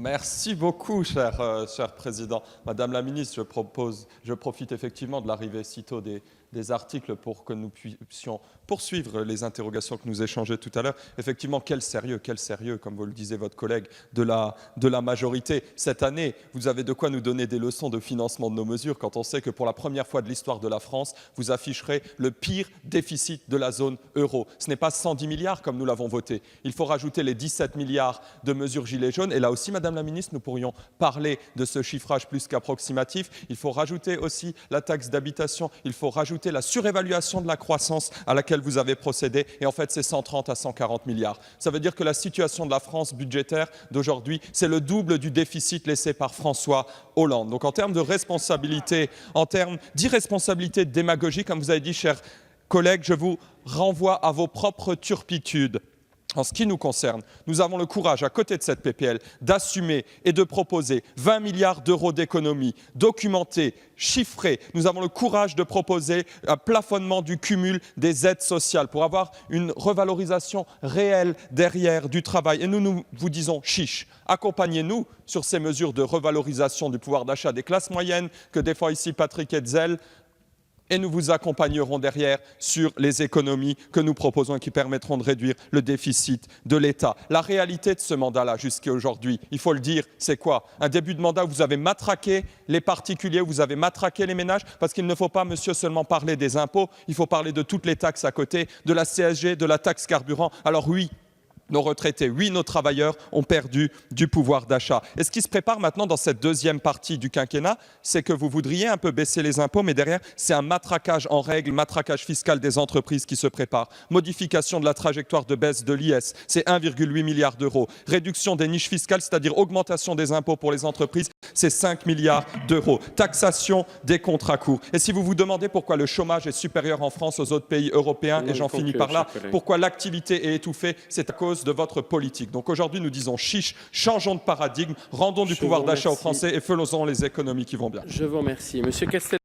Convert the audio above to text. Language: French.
Merci beaucoup, cher Président. Madame la Ministre, je profite effectivement de l'arrivée sitôt des articles pour que nous puissions poursuivre les interrogations que nous échangeons tout à l'heure. Effectivement, quel sérieux, comme vous le disiez votre collègue, de la majorité. Cette année, vous avez de quoi nous donner des leçons de financement de nos mesures quand on sait que pour la première fois de l'histoire de la France, vous afficherez le pire déficit de la zone euro. Ce n'est pas 110 milliards comme nous l'avons voté. Il faut rajouter les 17 milliards de mesures gilets jaunes. Et là aussi, Madame la Ministre, nous pourrions parler de ce chiffrage plus qu'approximatif. Il faut rajouter aussi la taxe d'habitation. Il faut rajouter la surévaluation de la croissance à laquelle vous avez procédé. Et en fait, c'est 130 à 140 milliards. Ça veut dire que la situation de la France budgétaire d'aujourd'hui, c'est le double du déficit laissé par François Hollande. Donc en termes de responsabilité, en termes d'irresponsabilité, de démagogie, comme vous avez dit, chers collègues, je vous renvoie à vos propres turpitudes. En ce qui nous concerne, nous avons le courage, à côté de cette PPL, d'assumer et de proposer 20 milliards d'euros d'économies, documentées, chiffrées. Nous avons le courage de proposer un plafonnement du cumul des aides sociales pour avoir une revalorisation réelle derrière du travail. Et nous vous disons, chiche, accompagnez-nous sur ces mesures de revalorisation du pouvoir d'achat des classes moyennes que défend ici Patrick Hetzel. Et nous vous accompagnerons derrière sur les économies que nous proposons et qui permettront de réduire le déficit de l'État. La réalité de ce mandat-là, jusqu'à aujourd'hui, il faut le dire, c'est quoi? Un début de mandat où vous avez matraqué les particuliers, où vous avez matraqué les ménages, parce qu'il ne faut pas, monsieur, seulement parler des impôts, il faut parler de toutes les taxes à côté, de la CSG, de la taxe carburant. Alors oui, nos retraités, oui, nos travailleurs ont perdu du pouvoir d'achat. Et ce qui se prépare maintenant dans cette deuxième partie du quinquennat, c'est que vous voudriez un peu baisser les impôts, mais derrière, c'est un matraquage en règle, matraquage fiscal des entreprises qui se prépare. Modification de la trajectoire de baisse de l'IS, c'est 1,8 milliard d'euros. Réduction des niches fiscales, c'est-à-dire augmentation des impôts pour les entreprises, c'est 5 milliards d'euros. Taxation des contrats courts. Et si vous vous demandez pourquoi le chômage est supérieur en France aux autres pays européens, et j'en finis par là, pourquoi l'activité est étouffée, c'est à cause de votre politique. Donc aujourd'hui, nous disons chiche, changeons de paradigme, rendons du pouvoir d'achat aux Français et faisons les économies qui vont bien. Je vous remercie. Monsieur Castel.